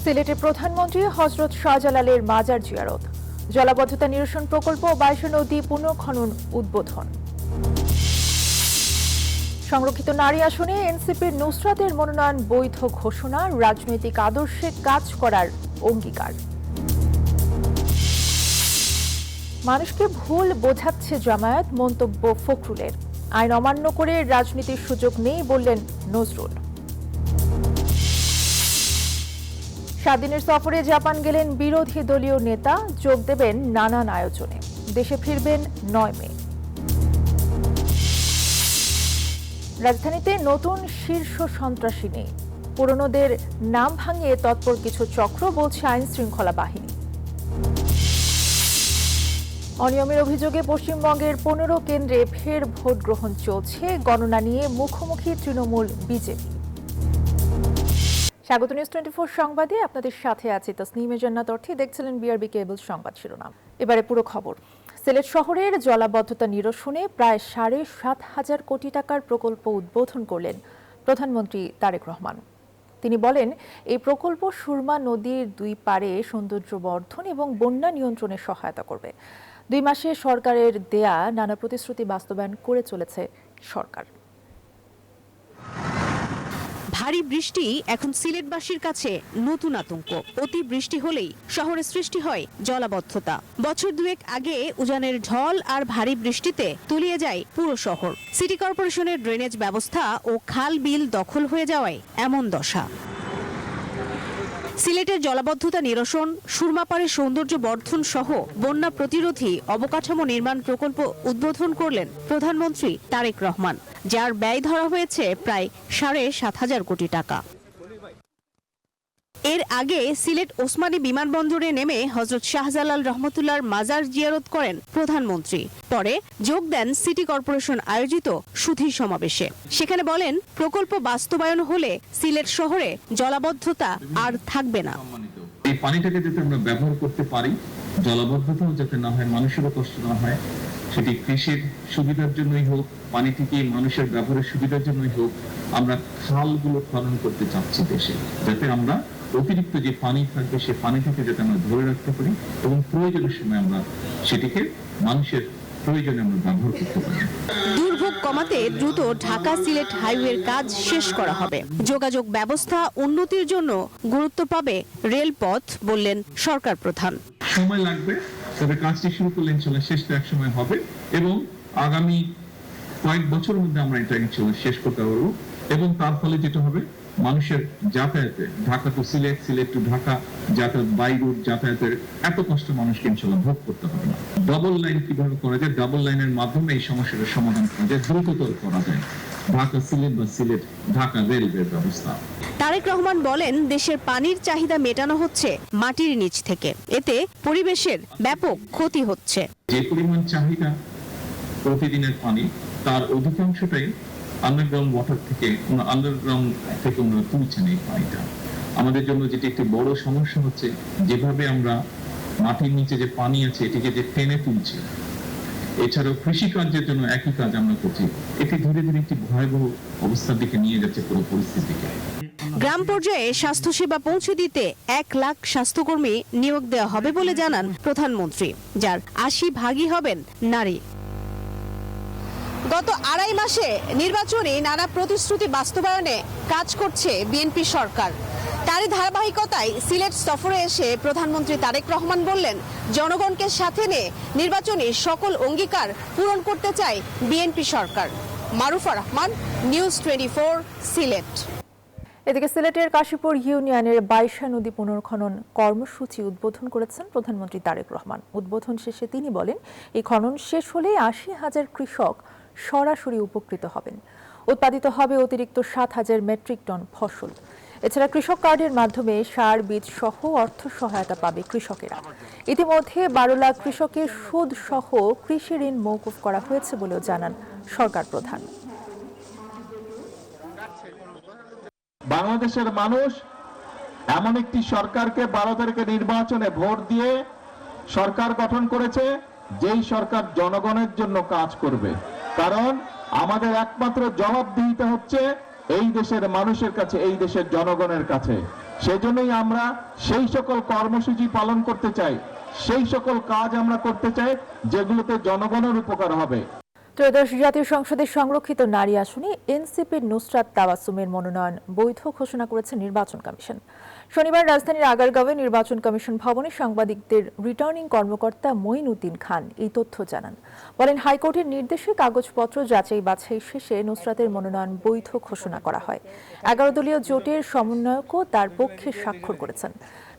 সিলেটের প্রধানমন্ত্রী হযরত শাহজালালের মাজার জিয়ারত, জলাবদ্ধতা নিরসন প্রকল্প ও 22 নদী পুনর্খনন উদ্বোধন। সংরক্ষিত নারী আসনে এনসিপির নুসরাতের মনোনয়ন বৈধ ঘোষণা, রাজনৈতিক আদর্শে কাজ করার অঙ্গীকার। মানুষকে ভুল বোঝাচ্ছে জামায়াত, মন্তব্য ফখরুলের। আইন অমান্য করে রাজনীতির সুযোগ নেই বললেন নজরুল। 7 দিনের সফরে জাপান গেলেন বিরোধী দলীয় নেতা, যোগ দেবেন নানান আয়োজনে। দেশে ফিরবেন 9 মে। রাজধানীতে নতুন শীর্ষ সন্ত্রাসী নেই, পুরনোদের নাম ভাঙিয়ে তৎপর কিছু চক্র, বলছে আইন শৃঙ্খলা বাহিনী। অনিয়মের অভিযোগে পশ্চিমবঙ্গের 15 কেন্দ্রে ফের ভোট গ্রহণ চলছে, গণনা নিয়ে মুখোমুখি তৃণমূল বিজেপি। স্বাগত নিউজ 24 সংবাদে আপনাদের সাথে আছে তাসনিমে জান্নাত অর্থী। দেখছিলেন বিআরবি কেবল সংবাদ শিরোনাম। এবারে পুরো খবর। সিলেট শহরের জলাবদ্ধতা নিরসনে প্রায় 7,500 কোটি টাকার প্রকল্প উদ্বোধন করলেন প্রধানমন্ত্রী তারেক রহমান। তিনি বলেন, এই প্রকল্প সুরমা নদীর 2 পাড়ে সৌন্দর্য বর্ধন এবং বন্যা নিয়ন্ত্রণে সহায়তা করবে। 2 মাসে সরকারের দেয়া নানা প্রতিশ্রুতি বাস্তবায়ন করে চলেছে সরকার। ভারী বৃষ্টি এখন সিলেটবাসীর কাছে নতুন আতঙ্ক। অতি বৃষ্টি হলেই শহরে সৃষ্টি হয় জলাবদ্ধতা। বছর 2 আগে উজানের ঢল আর ভারী বৃষ্টিতে তলিয়ে যায় পুরো শহর। সিটি কর্পোরেশনের ড্রেনেজ ব্যবস্থা ও খাল বিল দখল হয়ে যাওয়ায় এমন দশা। সিলেটের জলাবদ্ধতা নিরসন, সুরমাপাড়ের সৌন্দর্য বর্ধন সহ বন্যা প্রতিরোধী অবকাঠামো নির্মাণ প্রকল্প উদ্বোধন করলেন প্রধানমন্ত্রী তারেক রহমান, যার ব্যয় ধরা হয়েছে প্রায় 7,500 কোটি টাকা। এর আগে সিলেট ওসমানী বিমানবন্দরে নেমে হযরত শাহজালাল রহমতুল্লাহর মাজার জিয়ারত করেন প্রধানমন্ত্রী। পরে যোগ দেন সিটি কর্পোরেশন আয়োজিত সুধী সমাবেশে। সেখানে বলেন, প্রকল্প বাস্তবায়ন হলে সিলেট শহরে জলাবদ্ধতা আর থাকবে না। এই পানিটাকে যাতে আমরা ব্যবহার করতে পারি, জলাবদ্ধতাও যাতে না হয়, মানুষেরও কষ্ট না হয়, সেটি কৃষির সুবিধার জন্যই হোক, পানিটিকে মানুষের ব্যবহারের সুবিধার জন্যই হোক, আমরা খালগুলো খনন করতে চাচ্ছি দেশে, যাতে আমরা অতিরিক্ত যে পানি থাকবে সে পানিটাকে যাতে আমরা ধরে রাখতে পারি এবং প্রয়োজনের সময় আমরা সেটিকে মানুষের প্রয়োজনে আমরা ব্যবহার করতে পারি। দুর্ভোগ কমাতে দ্রুত ঢাকা সিলেট হাইওয়ের কাজ শেষ করা হবে। যোগাযোগ ব্যবস্থা উন্নতির জন্য গুরুত্ব পাবে রেলপথ, বললেন সরকার প্রধান। সময় লাগবে, তবে কাজটি শুরু করলে ইনশাআল্লাহ শেষটা এক সময় হবে এবং আগামী কয়েক বছরের মধ্যে আমরা এটা ইনশাআল্লাহ শেষ করতে পারবো। এবং তার ফলে যেটা হবে, মানুষের যাতায়াতে, ঢাকা টু সিলেট, সিলেট টু ঢাকা যাতায়াত, বাই রুট যাতায়াতের এত কষ্ট মানুষকে ইনশাআল্লাহ ভোগ করতে হবে না। ডাবল লাইন কিভাবে করা যায়, ডাবল লাইনের মাধ্যমে এই সমস্যাটার সমাধান করা যায়, দ্রুততর করা যায়। ঢাকা সিলেট বা সিলেট ঢাকা রেলওয়ে ব্যবস্থা। তারেক রহমান বলেন, দেশের পানির চাহিদা মেটানো হচ্ছে মাটির নিচ থেকে, এতে পরিবেশের ব্যাপক ক্ষতি হচ্ছে। যে পরিমাণ চাহিদা প্রতিদিনের পানি, তার অধিকাংশটাই আন্ডারগ্রাউন্ড ওয়াটার থেকে, আন্ডারগ্রাউন্ড থেকে আমরা তুলছেন এই পানিটা। আমাদের জন্য যেটি একটি বড় সমস্যা হচ্ছে, যেভাবে আমরা মাটির নিচে যে পানি আছে এটিকে যে টেনে তুলছি, এছাড়াও কৃষিকার্যের জন্য একই কাজ আমরা করছি, এটি ধীরে ধীরে একটি ভয়াবহ অবস্থার দিকে নিয়ে যাচ্ছে পুরো পরিস্থিতিকে। গ্রাম পর্যায়ে স্বাস্থ্যসেবা পৌঁছে দিতে 1 লাখ স্বাস্থ্যকর্মী নিয়োগ দেওয়া হবে বলে জানান প্রধানমন্ত্রী, যার 80% হবেন নারী। গত 2.5 মাসে নির্বাচনী নানা প্রতিশ্রুতি বাস্তবায়নে কাজ করছে বিএনপি সরকার। তারই ধারাবাহিকতায় সিলেট সফরে এসে প্রধানমন্ত্রী তারেক রহমান বললেন, জনগণকে সাথে নিয়ে নির্বাচনী সকল অঙ্গীকার পূরণ করতে চায় বিএনপি সরকার। মারুফা রহমান, নিউজ 24, সিলেট। এদিকে সিলেটের কাশীপুর ইউনিয়নের 22 নদী পুনর্খনন কর্মসূচি উদ্বোধন করেছেন প্রধানমন্ত্রী তারেক রহমান। উদ্বোধন শেষে তিনি বলেন, এই খনন শেষ হলে 80,000 কৃষক সরাসরি উপকৃত হবেন। উৎপাদিত হবে অতিরিক্ত 7,000 মেট্রিক টন ফসল। এছাড়া কৃষক কার্ডের মাধ্যমে সার, বীজ সহ অর্থ সহায়তা পাবে কৃষকেরা। ইতিমধ্যে 12 লাখ কৃষকের সুদ সহ কৃষি ঋণ মওকুফ করা হয়েছে বলেও জানান সরকার প্রধান। বাংলাদেশের মানুষ এমন একটি সরকারকে 12 তারিখে নির্বাচনে ভোট দিয়ে সরকার গঠন করেছে, যেই সরকার জনগণের জন্য কাজ করবে। কারণ আমাদের একমাত্র জবাবদিহিতা হচ্ছে এই দেশের মানুষের কাছে, এই দেশের জনগণের কাছে। সেজন্যই আমরা সেই সকল কর্মসূচি পালন করতে চাই, সেই সকল কাজ আমরা করতে চাই যেগুলোতে জনগণের উপকার হবে। ত্রয়োদশ জাতীয় সংসদের সংরক্ষিত নারী আসনে এনসিপির নুসরাত তাবাসসুমের মনোনয়ন বৈধ ঘোষণা করেছে নির্বাচন কমিশন। শনিবার রাজধানীর আগারগাঁওয়ে নির্বাচন কমিশন ভবনে সাংবাদিকদের রিটার্নিং কর্মকর্তা মঈনউদ্দিন খান এই তথ্য জানান। বলেন, হাইকোর্টের নির্দেশে কাগজপত্র যাচাই বাছাই শেষে নুসরাতের মনোনয়ন বৈধ ঘোষণা করা হয়। 11 দলীয় জোটের সমন্বয়কও তার পক্ষে স্বাক্ষর করেছেন।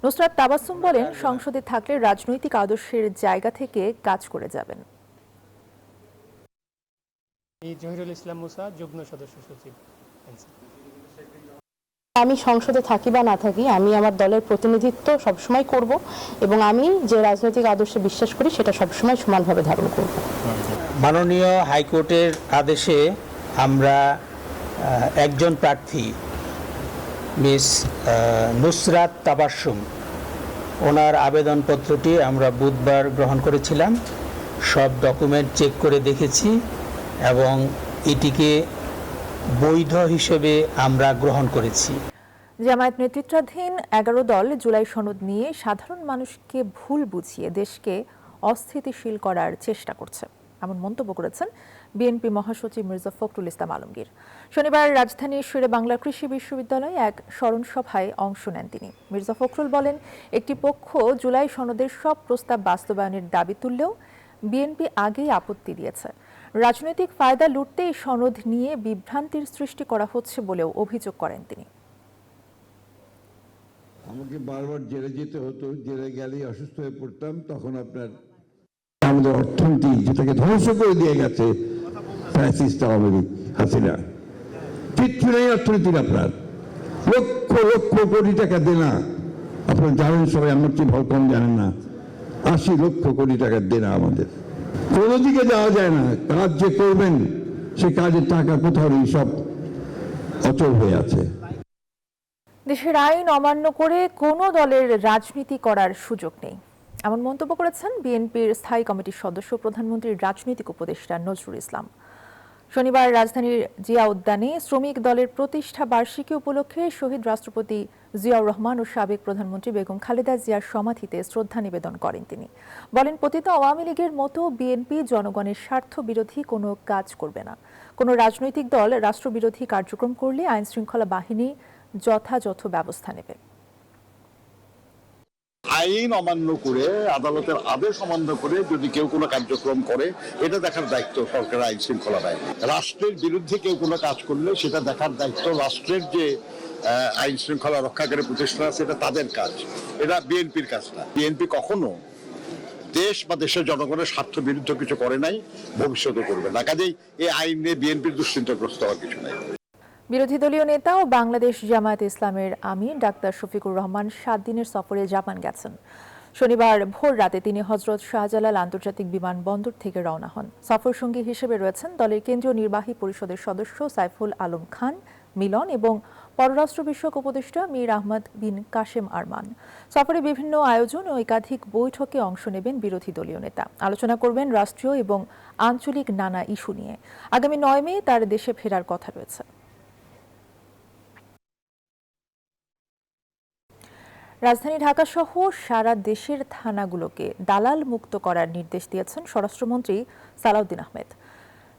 নুসরাত তাবাসসুম বলেন, সংসদে থাকলে রাজনৈতিক আদর্শের জায়গা থেকে কাজ করে যাবেন। জহিরুল ইসলাম মুসা, যুগ্ম সদস্য সচিব। আমি সংসদে থাকি বা না থাকি, আমি আমার দলের প্রতিনিধিত্ব সবসময় করব এবং আমি যে রাজনৈতিক আদর্শে বিশ্বাস করি সেটা সবসময় সমানভাবে ধারণ করব। মাননীয় হাইকোর্টের আদেশে আমরা একজন প্রার্থী মিস নুসরাত তাবাসসুম, ওনার আবেদনপত্রটি আমরা বুধবার গ্রহণ করেছিলাম। সব ডকুমেন্ট চেক করে দেখেছি এবং এটিকে বৈধ হিসেবে আমরা গ্রহণ করেছি। জামায়াত নেতৃত্বাধীন 11 দল জুলাই সনদ নিয়ে সাধারণ মানুষকে ভুল বুঝিয়ে দেশকে অস্থিতিশীল করার চেষ্টা করছে, এমন মন্তব্য করেছেন বিএনপি মহাসচিব মির্জা ফখরুল ইসলাম আলমগীর। শনিবার রাজধানীর শেরে বাংলা কৃষি বিশ্ববিদ্যালয়ে এক স্মরণ সভায় অংশ নেন তিনি। মির্জা ফখরুল বলেন, একটি পক্ষ জুলাই সনদের সব প্রস্তাব বাস্তবায়নের দাবি তুললেও বিএনপি আগেই আপত্তি দিয়েছে। রাজনৈতিক ফায়দা লুটতে এই সনদ নিয়ে বিভ্রান্তির সৃষ্টি করা হচ্ছে বলেও অভিযোগ করেন তিনি। আমাকে বারবার জেলে যেতে হতো, জেলে গেলেই অসুস্থ হয়ে পড়তাম। তখন আপনার আমাদের অর্থনীতি যেটাকে ধ্বংস করে দিয়ে গেছে ফ্যাসিস্ট আওয়ামী লীগ হাসিনা, কিচ্ছু নেই অর্থনীতির। আপনার লক্ষ লক্ষ কোটি টাকা দেনা, আপনারা জানেন সবাই, আমার চেয়ে ভালো কম জানেন না, 80 লক্ষ কোটি টাকার দেনা আমাদের। কোনো দিকে যাওয়া যায় না, কাজ যে করবেন সে কাজের টাকা কোথাও নেই, সব অচল হয়ে আছে। দেশের আইন অমান্য করে কোনো দলের রাজনীতি করার সুযোগ নেই, এমন মন্তব্য করেছেন বিএনপির স্থায়ী কমিটির সদস্য প্রধানমন্ত্রীর রাজনৈতিক উপদেষ্টা নজরুল ইসলাম। শনিবার রাজধানীর জিয়া উদ্যানে শ্রমিক দলের প্রতিষ্ঠা বার্ষিকী উপলক্ষে শহীদ রাষ্ট্রপতি জিয়াউর রহমান ও সাবেক প্রধানমন্ত্রী বেগম খালেদা জিয়ার সমাধিতে শ্রদ্ধা নিবেদন করেন তিনি। বলেন, পতিত আওয়ামী লীগের মতো বিএনপি জনগণের স্বার্থ বিরোধী কোনো কাজ করবে না। কোনো রাজনৈতিক দল রাষ্ট্রবিরোধী কার্যক্রম করলে আইন শৃঙ্খলা বাহিনী যথাযথ ব্যবস্থা নেবে। আইন অমান্য করে, আদালতের আদেশ অমান্য করে যদি কেউ কোনো কার্যক্রম করে, এটা দেখার দায়িত্ব সরকার আইন শৃঙ্খলা বাহিনী। রাষ্ট্রের বিরুদ্ধে কেউ কোনো কাজ করলে সেটা দেখার দায়িত্ব রাষ্ট্রের যে আইন শৃঙ্খলা রক্ষাকারী প্রতিষ্ঠান আছে, এটা তাদের কাজ, এটা বিএনপির কাজ না। বিএনপি কখনো দেশ বা দেশের জনগণের স্বার্থ বিরুদ্ধে কিছু করে নাই, ভবিষ্যতে করবে না। কাজেই এই আইন নিয়ে বিএনপির দুশ্চিন্তাগ্রস্ত হওয়ার কিছু নাই। বিরোধী দলীয় নেতা ও বাংলাদেশ জামায়াত ইসলামের আমির ডাক্তার শফিকুর রহমান 7 দিনের সফরে জাপান গেছেন। শনিবার ভোর রাতে তিনি হযরত শাহজালাল আন্তর্জাতিক বিমানবন্দর থেকে রওনা হন। সফর সঙ্গী হিসেবে রয়েছেন দলের কেন্দ্রীয় নির্বাহী পরিষদের সদস্য সাইফুল আলম খান মিলন এবং পররাষ্ট্র বিষয়ক উপদেষ্টা মীর আহমদ বিন কাশেম আরমান। সফরে বিভিন্ন আয়োজন ও একাধিক বৈঠকে অংশ নেবেন বিরোধী দলীয় নেতা। আলোচনা করবেন রাষ্ট্রীয় এবং আঞ্চলিক নানা ইস্যু নিয়ে। আগামী 9 মে তার দেশে ফেরার কথা রয়েছে। রাজধানী ঢাকা সহ সারা দেশের থানাগুলোকে দালাল মুক্ত করার নির্দেশ দিয়েছেন স্বরাষ্ট্রমন্ত্রী সালাউদ্দিন আহমেদ।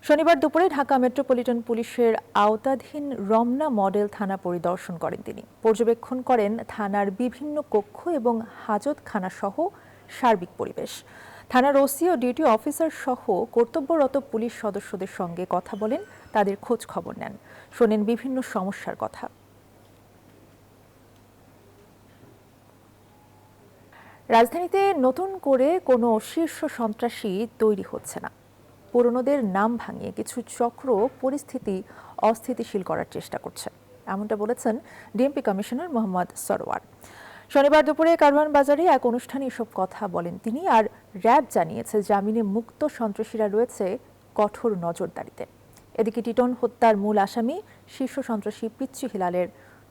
শনিবার দুপুরে ঢাকা মেট্রোপলিটন পুলিশের আওতাধীন রমনা মডেল থানা পরিদর্শন করেন তিনি। পর্যবেক্ষণ করেন থানার বিভিন্ন কক্ষ এবং হাজতখানা সহ সার্বিক পরিবেশ। থানার ওসি ও ডিউটি অফিসার সহ কর্তব্যরত পুলিশ সদস্যদের সঙ্গে কথা বলেন, তাদের খোঁজ খবর নেন, শোনেন বিভিন্ন সমস্যার কথা। রাজধানীতে নতুন করে কোনো শীর্ষ সন্ত্রাসী তৈরি হচ্ছে না। পুরনোদের নাম ভাঙিয়ে কিছু চক্র পরিস্থিতি অস্থিতিশীল করার চেষ্টা করছে, এমনটা বলেছেন ডিএমপি কমিশনার মোহাম্মদ সরওয়ার। শনিবার দুপুরে কারওয়ান বাজারে এক অনুষ্ঠানে এসব কথা বলেন তিনি। আর র্যাব জানিয়েছে জামিনে মুক্ত সন্ত্রাসীরা রয়েছে কঠোর নজরদারিতে। এদিকে টিটন হত্যার মূল আসামি শীর্ষ সন্ত্রাসী পিচ্চি হিলালের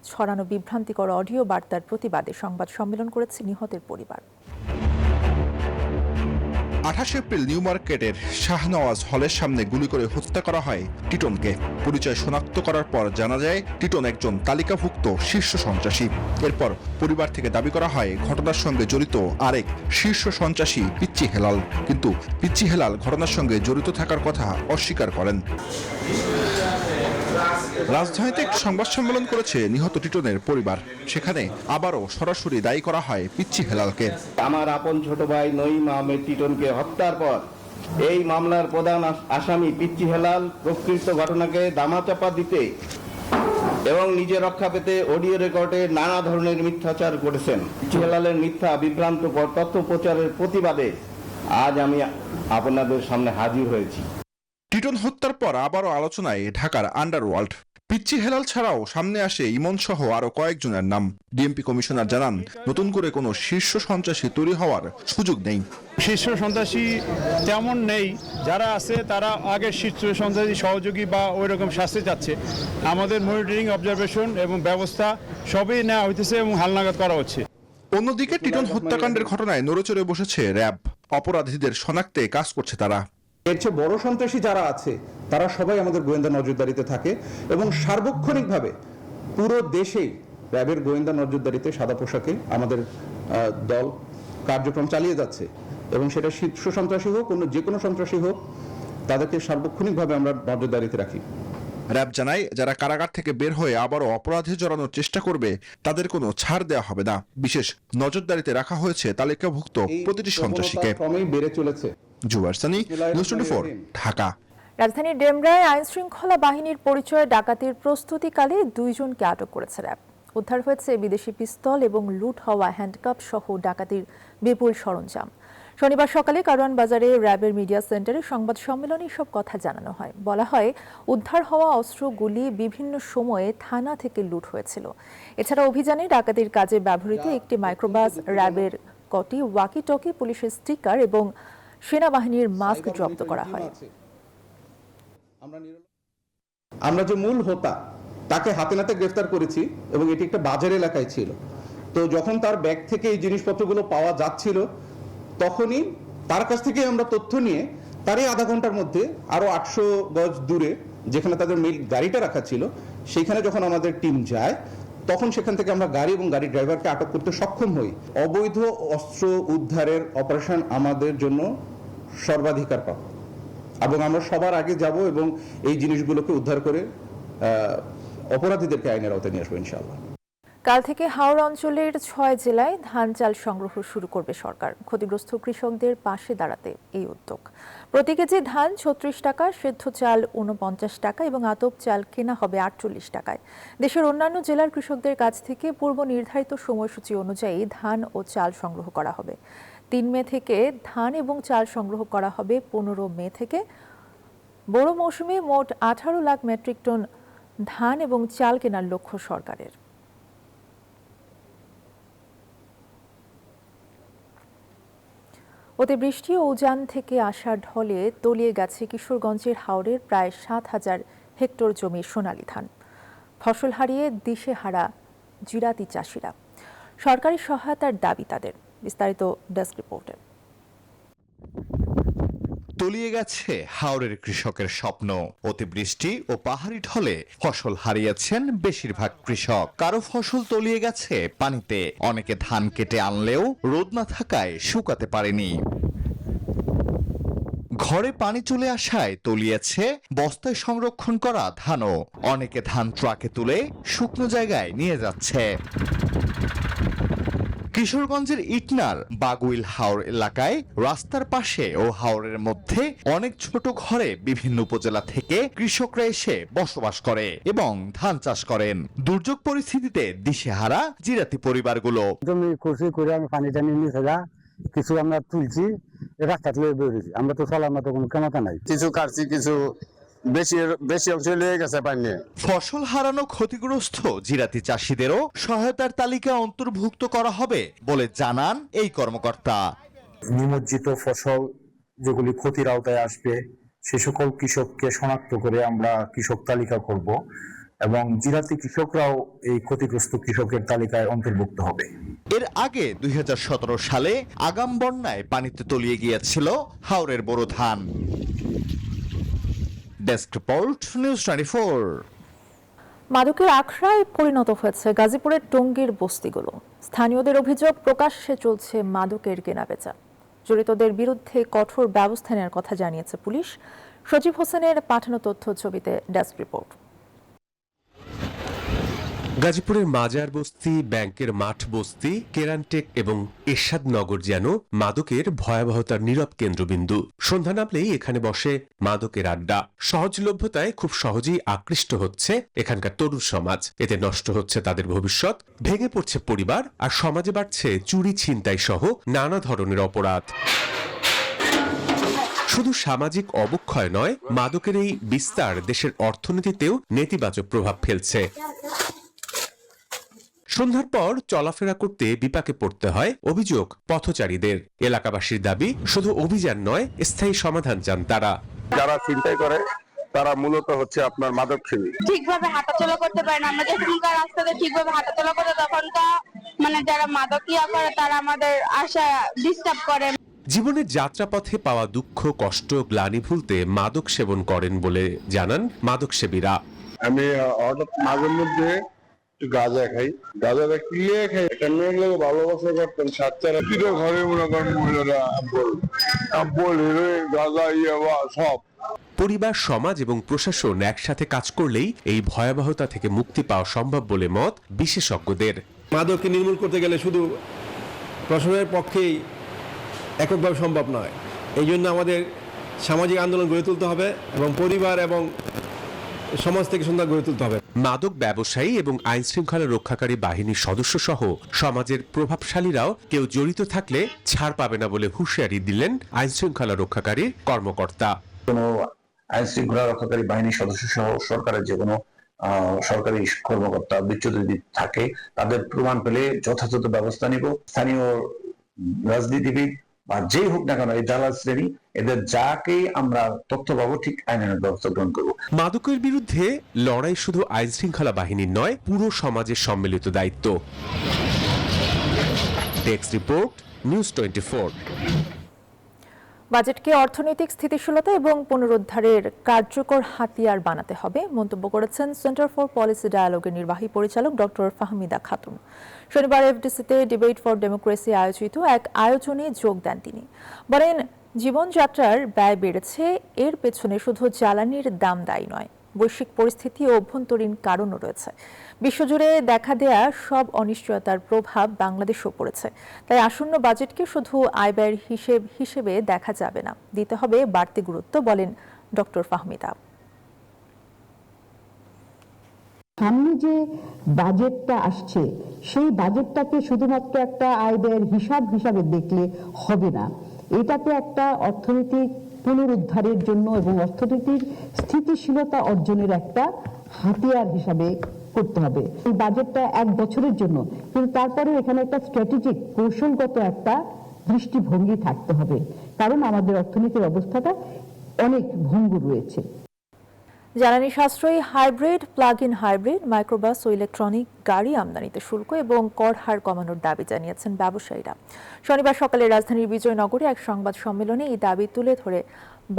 ছড়ানো বিভ্রান্তিকর অডিও বার্তার প্রতিবাদে সংবাদ সম্মেলন করেছে নিহতের পরিবার। 28 এপ্রিল নিউ মার্কেটের শাহনওয়াজ হলের সামনে গুলি করে হত্যা করা হয় টিটনকে। পরিচয় শনাক্ত করার পর জানা যায় টিটন একজন তালিকাভুক্ত শীর্ষ সন্ত্রাসী। এরপর পরিবার থেকে দাবি করা হয় ঘটনার সঙ্গে জড়িত আরেক শীর্ষ সন্ত্রাসী পিচ্চি হেলাল, কিন্তু পিচ্চি হেলাল ঘটনার সঙ্গে জড়িত থাকার কথা অস্বীকার করেন। রাজধানীতে একটি সংবাদ সম্মেলন করেছে নিহত টিটনের পরিবার। সেখানে আবারও সরাসরি দায়ী করা হয় পিচ্চি হেলালকে। আমার আপন ছোট ভাই নঈম আহমেদ টিটনকে হত্যার পর এই মামলার প্রধান আসামি পিচ্চি হেলাল প্রকৃত ঘটনাকে দামাচাপা দিতে এবং নিজে রক্ষা পেতে অডিও রেকর্ডে নানা ধরনের মিথ্যাচার করেছেন। পিচ্চি হেলালের মিথ্যা বিভ্রান্তকর তথ্য প্রচারের প্রতিবাদে আজ আমি আপনাদের সামনে হাজির হয়েছি। টিটন হত্যার পর আবারও আলোচনায় ঢাকার আন্ডারওয়ার্ল্ড। পিচ্চি হেলাল ছাড়াও সামনে আসে ইমন সহ আরো কয়েকজনের নাম। ডিএমপি কমিশনার জানান, নতুন করে কোনো শীর্ষ সন্ত্রাসী তৈরি হওয়ার সুযোগ নেই। শীর্ষ সন্ত্রাসী তেমন নেই, যারা আছে তারা আগের শীর্ষ সন্ত্রাসী সহযোগী বা ওই রকম শাস্তি চাচ্ছে। আমাদের মনিটরিং, অবজারভেশন এবং ব্যবস্থা সবই নেওয়া হইতেছে এবং হালনাগাদ করা হচ্ছে। অন্যদিকে টিটন হত্যাকাণ্ডের ঘটনায় নড়েচড়ে বসেছে র্যাব। অপরাধীদের শনাক্তে কাজ করছে তারা। এর চেয়ে বড় সন্ত্রাসী যারা আছে তারা সবাই আমাদের গোয়েন্দা নজরদারিতে থাকে এবং সার্বক্ষণিকভাবে পুরো দেশেই র্যাবের গোয়েন্দা নজরদারিতে সাদা পোশাকে আমাদের দল কার্যক্রম চালিয়ে যাচ্ছে এবং সেটা শীর্ষ সন্ত্রাসী হোক, অন্য যে কোনো সন্ত্রাসী হোক, তাদেরকে সার্বক্ষণিকভাবে আমরা নজরদারিতে রাখি। র্যাব জানায়, যারা কারাগার থেকে বের হয়ে আবারও অপরাধে জড়ানোর চেষ্টা করবে তাদের কোনো ছাড় দেওয়া হবে না। বিশেষ নজরদারিতে রাখা হয়েছে তালিকাভুক্ত প্রতিটি সন্ত্রাসীকে। বেড়ে চলেছে। জুবার সানি, নিউজ 24, ঢাকা। রাজধানীর ডেমরায় আইনশৃঙ্খলা বাহিনীর পরিচয়ে ডাকাতির প্রস্তুতিকালে 2 জনকে আটক করেছে র্যাব। উদ্ধার হয়েছে বিদেশি পিস্তল এবং লুট হওয়া হ্যান্ডকাপ সহ ডাকাতির বিপুল সরঞ্জাম। শনিবার সকালে কারওয়ান বাজারে র্যাবের মিডিয়া সেন্টারে সংবাদ সম্মেলনে সব কথা জানানো হয়। বলা হয়, উদ্ধার হওয়া অস্ত্রগুলি বিভিন্ন সময়ে থানা থেকে লুট হয়েছিল। এছাড়া অভিযানে ডাকাতির কাজে ব্যবহৃত একটি মাইক্রোবাস, র্যাবের কটি ওয়াকি টকি, পুলিশের স্টিকার এবং সেনাবাহিনীর মাস্ক জব্দ করা হয়। আমরা যে মূল হোতা তাকে হাতে নাতে গ্রেফতার করেছি এবং এটি একটা বাজার এলাকায় ছিল। তো যখন তার ব্যাগ থেকে এই জিনিসপত্রগুলো পাওয়া যাচ্ছিল তখনই তার কাছ থেকে আমরা তথ্য নিয়ে তারই আধা ঘন্টার মধ্যে আরো 800 গজ দূরে যেখানে তাদের মিল গাড়িটা রাখা ছিল সেখানে যখন আমাদের টিম যায় তখন সেখান থেকে আমরা গাড়ি এবং গাড়ির ড্রাইভারকে আটক করতে সক্ষম হই। অবৈধ অস্ত্র উদ্ধারের অপারেশন আমাদের জন্য সর্বাধিকার প্রাপ্য এবং আমরা সবার আগে যাব এবং এই জিনিসগুলোকে উদ্ধার করে অপরাধীদেরকে আইনের আওতায় নিয়ে আসবো ইনশাআল্লাহ। কাল থেকে হাওড় অঞ্চলের 6 জেলায় ধান চাল সংগ্রহ শুরু করবে সরকার। ক্ষতিগ্রস্ত কৃষকদের পাশে দাঁড়াতে এই উদ্যোগ। প্রতি কেজি ধান 36 টাকা, সেদ্ধ চাল 49 টাকা এবং আতপ চাল কেনা হবে 48 টাকায়। দেশের অন্যান্য জেলার কৃষকদের কাছ থেকে পূর্ব নির্ধারিত সময়সূচি অনুযায়ী ধান ও চাল সংগ্রহ করা হবে। 3 মে থেকে ধান এবং চাল সংগ্রহ করা হবে 15 মে থেকে। বড় মৌসুমে মোট 18 লাখ মেট্রিক টন ধান এবং চাল কেনার লক্ষ্য সরকারের। অতিবৃষ্টি ও উজান থেকে আসা ঢলে তলিয়ে গেছে কিশোরগঞ্জের হাওরের প্রায় 7,000 হেক্টর জমির সোনালী ধান। ফসল হারিয়ে দিশেহারা জিরাতি চাষিরা। সরকারি সহায়তার দাবি তাদের। বিস্তারিত ডেস্ক রিপোর্টে। তলিয়ে গেছে হাওরের কৃষকের স্বপ্ন। অতিবৃষ্টি ও পাহাড়ি ঢলে ফসল হারিয়েছেন বেশিরভাগ কৃষক। কারো ফসল তলিয়ে গেছে পানিতে, অনেকে ধান কেটে আনলেও রোদ না থাকায় শুকাতে পারেনি। ঘরে পানি চলে আসায় তলিয়েছে বস্তায় সংরক্ষণ করা ধানও। অনেকে ধান ট্রাকে তুলে শুকনো জায়গায় নিয়ে যাচ্ছে। কিশোরগঞ্জের ইটনার বাগুইল হাওর এলাকায় রাস্তার পাশে ও হাওরের মধ্যে অনেক ছোট ঘরে বিভিন্ন উপজেলা থেকে কৃষকরা এসে বসবাস করে এবং ধান চাষ করেন। দুর্যোগ পরিস্থিতিতে দিশেহারা জিরাতি পরিবারগুলো। জমি কষি করে আমি পানি টানি নিয়ে কিছু আমরা তুলছি, রাস্তা তুলে বেরিয়েছি। আমরা তো চলার মতো কোনো ক্ষমতা নাই। কিছু কাটছি, কিছু বেশি অংশ লেগে গেছে পানি। ফসল হারানো ক্ষতিগ্রস্ত জিরাতি চাষিদেরও সহায়তার তালিকা অন্তর্ভুক্ত করা হবে বলে জানান এই কর্মকর্তা। নিমজ্জিত ফসল যেগুলি ক্ষতির আওতায় আসবে সে সকল কৃষককে শনাক্ত করে আমরা কৃষক তালিকা করব এবং জিরাতি কৃষকরাও এই ক্ষতিগ্রস্ত কৃষকের তালিকায় অন্তর্ভুক্ত হবে। এর আগে 2017 সালে আগাম বন্যায় পানিতে তলিয়ে গিয়েছিল হাওরের বোরো ধান। Desk report, news 24। মাদকের আখড়ায় পরিণত হয়েছে গাজীপুরের টঙ্গীর বস্তিগুলো। স্থানীয়দের অভিযোগ, প্রকাশ্যে চলছে মাদকের কেনাবেচা। জড়িতদের বিরুদ্ধে কঠোর ব্যবস্থা নেওয়ার কথা জানিয়েছে পুলিশ। সজীব হোসেনের পাঠানো তথ্য ছবিতে ডেস্ক রিপোর্ট। গাজীপুরের মাজার বস্তি, ব্যাংকের মাঠ বস্তি, কেরানটেক এবং এরশাদনগর যেন মাদকের ভয়াবহতার নীরব কেন্দ্রবিন্দু। সন্ধ্যা নামলেই এখানে বসে মাদকের আড্ডা। সহজলভ্যতায় খুব সহজেই আকৃষ্ট হচ্ছে এখানকার তরুণ সমাজ। এতে নষ্ট হচ্ছে তাদের ভবিষ্যৎ, ভেঙে পড়ছে পরিবার, আর সমাজে বাড়ছে চুরি, ছিনতাই সহ নানা ধরনের অপরাধ। শুধু সামাজিক অবক্ষয় নয়, মাদকের এই বিস্তার দেশের অর্থনীতিতেও নেতিবাচক প্রভাব ফেলছে। সন্ধ্যার পর চলাফেরা করতে বিপাকে পড়তে হয় অভিযোগ পথচারীদের। এলাকাবাসীর দাবি, শুধু অভিযান নয়, স্থায়ী সমাধান চান তারা। যারা ছিনতাই করে তারা মূলত হচ্ছে আপনার মাদক সেবী। ঠিকভাবে হাঁটাচলা করতে পারে না। আমরা যখনকার রাস্তাতে ঠিকভাবে হাঁটাচলা করে তখনকার যারা মাদকিয়া করে তারা আমাদের আশা ডিস্টার্ব করে। জীবনের যাত্রাপথে পাওয়া দুঃখ, কষ্ট, গ্লানি ভুলতে মাদক সেবন করেন বলে জানান মাদক সেবীরা। আমি হঠাৎ মাঝে মধ্যে একটু গাঁজা খাই, গাঁজা কিনে খাই। একটা মেয়ের লোক ভালোবাসা করতেন, সাতচারা কিনে ঘরে মনে করেন মহিলারা গাঁজা সব। পরিবার, সমাজ এবং প্রশাসন একসাথে কাজ করলেই এই ভয়াবহতা থেকে মুক্তি পাওয়া সম্ভব বলে মত বিশেষজ্ঞদের। মাদককে নির্মূল করতে গেলে শুধু প্রশাসনের পক্ষেই এককভাবে সম্ভব নয়। এই জন্য আমাদের সামাজিক আন্দোলন গড়ে তুলতে হবে এবং পরিবার এবং সমাজ থেকে সন্ধ্যা গড়ে তুলতে হবে। মাদক ব্যবসায়ী এবং আইন শৃঙ্খলা রক্ষাকারী বাহিনীর সদস্য সহ সমাজের প্রভাবশালীরাও কেউ জড়িত থাকলে ছাড় পাবে না বলে হুঁশিয়ারি দিলেন আইন শৃঙ্খলা রক্ষাকারীর কর্মকর্তা। কোনো আইন শৃঙ্খলা রক্ষাকারী বাহিনীর সদস্য সহ সরকারের যে কোনো সরকারি কর্মকর্তা বিচ্যুত যদি থাকে, তাদের প্রমাণ পেলে যথাযথ ব্যবস্থা নিব। স্থানীয় রাজনীতিবিদ বা যেই হোক না কেন, এই দালাল শ্রেণী, এদের যাকেই আমরা তথ্য পাবো ঠিক আইনের ব্যবস্থা গ্রহণ করবো। মাদকের বিরুদ্ধে লড়াই শুধু আইন শৃঙ্খলা বাহিনীর নয়, পুরো সমাজের সম্মিলিত দায়িত্ব। Desk report, news 24। বাজেটকে অর্থনৈতিক স্থিতিশীলতা এবং পুনরুদ্ধারের কার্যকর হাতিয়ার বানাতে হবে মন্তব্য করেছেন সেন্টার ফর পলিসি ডায়ালগের নির্বাহী পরিচালক ডক্টর ফাহমিদা খাতুন। শনিবার এফডিসিতে ডিবেট ফর ডেমোক্রেসি আয়োজিত এক আয়োজনে যোগ দেন তিনি। বলেন, জীবনযাত্রার ব্যয় বেড়েছে, এর পেছনে শুধু জ্বালানির দাম দায়ী নয়, বৈশ্বিক পরিস্থিতি ও অভ্যন্তরীণ কারণও রয়েছে। বিশ্বজুড়ে দেখা দেয়া সব অনিশ্চয়তার প্রভাব বাংলাদেশেও পড়েছে। তাই আসন্ন বাজেটকে শুধু আয় ব্যয়ের হিসেবে দেখা যাবে না, দিতে হবে বাড়তি গুরুত্ব, বলেন ডক্টর ফাহমিদা। সামনে যে বাজেটটা আসছে, সেই বাজেটটাকে শুধুমাত্র একটা আয় ব্যয়ের হিসাবে দেখলে হবে না। এটাতে একটা অর্থনৈতিক পুনরুদ্ধারের জন্য এবং অর্থনীতির স্থিতিশীলতা অর্জনের একটা হাতিয়ার হিসাবে করতে হবে। এই বাজেটটা 1 বছরের জন্য, কিন্তু তারপরে এখানে একটা স্ট্র্যাটেজিক, কৌশলগত একটা দৃষ্টিভঙ্গি থাকতে হবে, কারণ আমাদের অর্থনীতির অবস্থাটা অনেক ভঙ্গুর রয়েছে। জ্বালানি সাশ্রয়ী hybrid, plug in hybrid, microbus ও ইলেকট্রনিক গাড়ি আমদানিতে শুল্ক এবং কর হার কমানোর দাবি জানিয়েছেন ব্যবসায়ীরা। শনিবার সকালে রাজধানীর বিজয়নগরে এক সংবাদ সম্মেলনে এই দাবি তুলে ধরে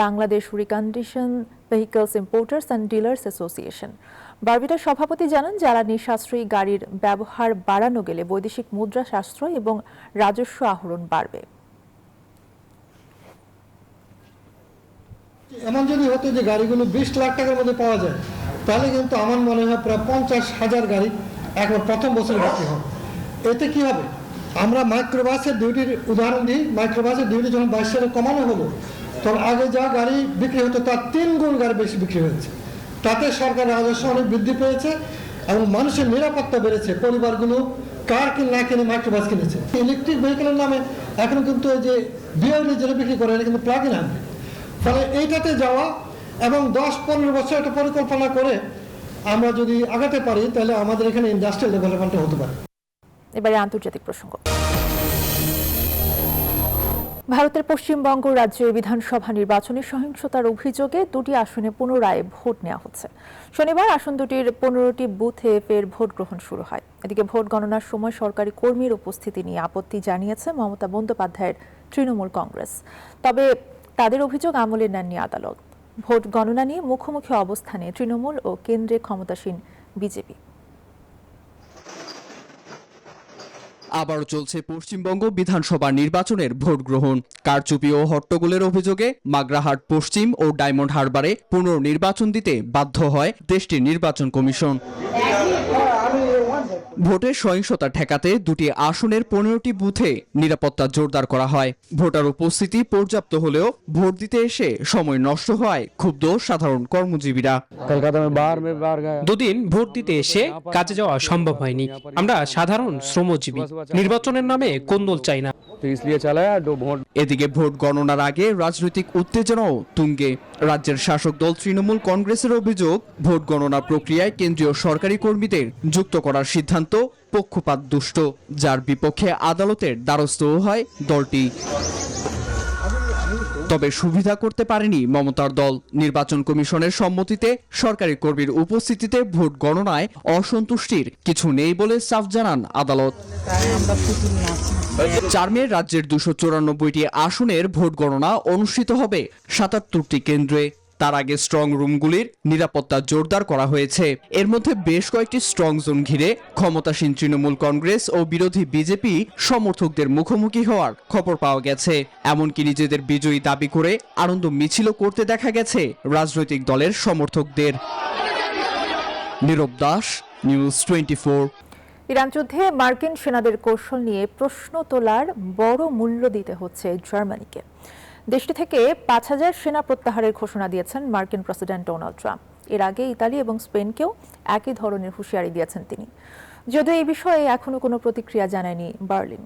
Bangladesh recondition vehicles importers and dealers association. বারবিটার সভাপতি জানান, জ্বালানি সাশ্রয়ী গাড়ির ব্যবহার বাড়ানো গেলে বৈদেশিক মুদ্রা সাশ্রয় এবং রাজস্ব আহরণ বাড়বে। এমন যদি হতো যে গাড়িগুলো 20 লাখ টাকার মধ্যে পাওয়া যায়, তাহলে কিন্তু আমার মনে হয় প্রায় 50,000 গাড়ি একবার প্রথম বছরে বিক্রি হবে। এতে কি হবে, আমরা মাইক্রোবাসের ডিউটির উদাহরণ দিই। মাইক্রোবাসের ডিউটি যখন 22 সালে কমানো হলো, তখন আগে যা গাড়ি বিক্রি হতো তার 3 গুণ গাড়ি বেশি বিক্রি হয়েছে। তাতে সরকার রাজস্ব অনেক বৃদ্ধি পেয়েছে এবং মানুষের নিরাপত্তা বেড়েছে। পরিবারগুলো কার না কিনে মাইক্রোবাস কিনেছে। ইলেকট্রিক ভেহিকেলের নামে এখন কিন্তু এই যে বিআরডি যেটা বিক্রি করে, এটা কিন্তু প্লাগ ইন হাইব্রিড। ফলে এইটাতে যাওয়া এবং 10-15 বছর একটা পরিকল্পনা করে আমরা যদি আগাতে পারি, তাহলে আমাদের এখানে ইন্ডাস্ট্রিয়াল ডেভেলপমেন্ট হতে পারে। এবারে আন্তর্জাতিক প্রসঙ্গ। ভারতের পশ্চিমবঙ্গ রাজ্যের বিধানসভা নির্বাচনে সহিংসতার অভিযোগে দুটি আসনে পুনরায় ভোট নেওয়া হচ্ছে। শনিবার আসন দুটির 15টি বুথে ফের ভোট গ্রহণ শুরু হয়। এদিকে ভোট গণনার সময় সরকারি কর্মীর উপস্থিতি নিয়ে আপত্তি জানিয়েছে মমতা বন্দ্যোপাধ্যায়ের তৃণমূল কংগ্রেস। তবে তাদের অভিযোগ আমলে নেননি আদালত। ভোট গণনা নিয়ে মুখোমুখি অবস্থানে তৃণমূল ও কেন্দ্রে ক্ষমতাসীন বিজেপি। আবারও চলছে পশ্চিমবঙ্গ বিধানসভা নির্বাচনের ভোট গ্রহণ। কারচুপি ও হট্টগোলের অভিযোগে মাগরাহাট পশ্চিম ও ডায়মন্ড হারবারে পুনর্নির্বাচন দিতে বাধ্য হয় দেশটির নির্বাচন কমিশন। ভোটের সহিংসতা ঠেকাতে দুটি আসনের 15টি বুথে নিরাপত্তা জোরদার করা হয়। ভোটার উপস্থিতি পর্যাপ্ত হলেও ভোট দিতে এসে সময় নষ্ট হয় ক্ষুব্ধ সাধারণ কর্মজীবীরা। দুদিন ভোট দিতে এসে কাজে যাওয়া সম্ভব হয়নি। আমরা সাধারণ শ্রমজীবী, নির্বাচনের নামে কোন্দল চাই না। এদিকে ভোট গণনার আগে রাজনৈতিক উত্তেজনাও তুঙ্গে। রাজ্যের শাসক দল তৃণমূল কংগ্রেসের অভিযোগ, ভোট গণনা প্রক্রিয়ায় কেন্দ্রীয় সরকারি কর্মীদের যুক্ত করার সিদ্ধান্ত পক্ষপাত দুষ্ট, যার বিপক্ষে আদালতের দ্বারস্থ হয় দলটি। তবে সুবিধা করতে পারেনি মমতার দল। নির্বাচন কমিশনের সম্মতিতে সরকারি কর্মীর উপস্থিতিতে ভোট গণনায় অসন্তুষ্টির কিছু নেই বলে সাফ জানান আদালত। 4 মে রাজ্যের 294টি আসনের ভোট গণনা অনুষ্ঠিত হবে 77টি কেন্দ্রে। তার আগে স্ট্রং রুমগুলির নিরাপত্তা জোরদার করা হয়েছে। এর মধ্যে বেশ কয়েকটি স্ট্রং জোন ঘিরে ক্ষমতাসীন তৃণমূল কংগ্রেস ও বিরোধী বিজেপি সমর্থকদের মুখোমুখি হওয়ার খবর পাওয়া গেছে। এমনকি নিজেদের বিজয়ী দাবি করে আনন্দ মিছিলও করতে দেখা গেছে রাজনৈতিক দলের সমর্থকদের। নীরব দাস, নিউজ 24। ইরান যুদ্ধে মার্কিন সেনাদের কৌশল নিয়ে প্রশ্ন তোলার বড় মূল্য দিতে হচ্ছে জার্মানিকে। দেশটি থেকে 5000 সেনা প্রত্যাহারের ঘোষণা দিয়েছেন মার্কিন প্রেসিডেন্ট ডোনাল্ড ট্রাম্প। এর আগে ইতালি এবং স্পেনকেও একই ধরনের হুঁশিয়ারি দিয়েছেন তিনি, যদিও এই বিষয়ে এখনো কোনো প্রতিক্রিয়া জানায়নি বার্লিন।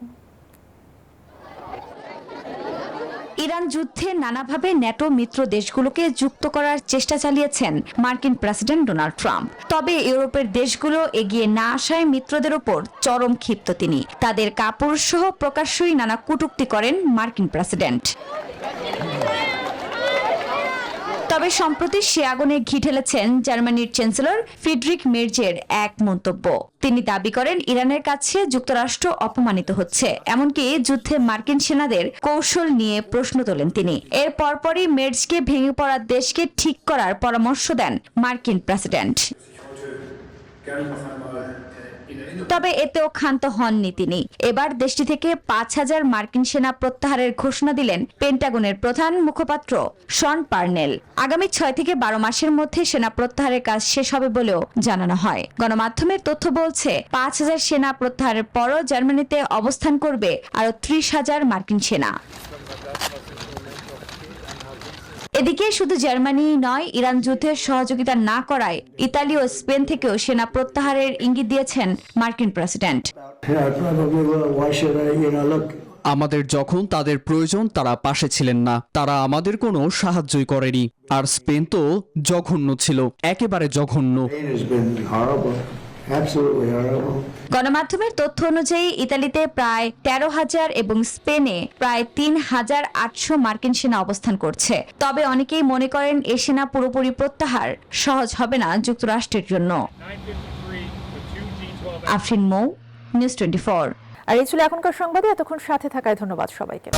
ইরান যুদ্ধে নানাভাবে ন্যাটো মিত্র দেশগুলোকে যুক্ত করার চেষ্টা চালিয়েছেন মার্কিন প্রেসিডেন্ট ডোনাল্ড ট্রাম্প। তবে ইউরোপের দেশগুলো এগিয়ে না আসায় মিত্রদের ওপর চরম ক্ষিপ্ত তিনি। তাদের কাপুরুষ সহ প্রকাশ্যই নানা কটূক্তি করেন মার্কিন প্রেসিডেন্ট। তবে সম্প্রতি সে আগুনে ঘি ঢেলেছেন জার্মানির চ্যান্সেলর ফ্রিডরিখ মের্জের এক মন্তব্য। তিনি দাবি করেন ইরানের কাছে যুক্তরাষ্ট্র অপমানিত হচ্ছে, এমনকি যুদ্ধে মার্কিন সেনাদের কৌশল নিয়ে প্রশ্ন তোলেন তিনি। এর পরপরই মের্জকে ভেঙে পড়া দেশকে ঠিক করার পরামর্শ দেন মার্কিন প্রেসিডেন্ট। তবে এতেও ক্ষান্ত হননি তিনি। এবার দেশটি থেকে 5000 মার্কিন সেনা প্রত্যাহারের ঘোষণা দিলেন পেন্টাগনের প্রধান মুখপাত্র শন পার্নেল। আগামী 6 থেকে 12 মাসের মধ্যে সেনা প্রত্যাহারের কাজ শেষ হবে বলেও জানানো হয়। গণমাধ্যমের তথ্য বলছে 5000 সেনা প্রত্যাহারের পরও জার্মানিতে অবস্থান করবে আরো 30,000 মার্কিন সেনা। এদিকে শুধু জার্মানি নয়, ইরান যুদ্ধের সহযোগিতা না করায় ইতালি ও স্পেন থেকেও সেনা প্রত্যাহারের ইঙ্গিত দিয়েছেন মার্কিন প্রেসিডেন্ট। আমাদের যখন তাদের প্রয়োজন তারা পাশে ছিলেন না, তারা আমাদের কোনো সাহায্যই করেনি। আর স্পেন তো জঘন্য ছিল, একেবারে জঘন্য। গণমাধ্যমের তথ্য অনুযায়ী ইতালিতে প্রায় 13,000 এবং স্পেনে প্রায় 3,800 মার্কিন সেনা অবস্থান করছে। তবে অনেকেই মনে করেন এ সেনা পুরোপুরি প্রত্যাহার সহজ হবে না যুক্তরাষ্ট্রের জন্য। আফরিন মৌ, নিউজ 24। আর এই ছিল এখনকার সংবাদে। এতক্ষণ সাথে থাকায় ধন্যবাদ সবাইকে।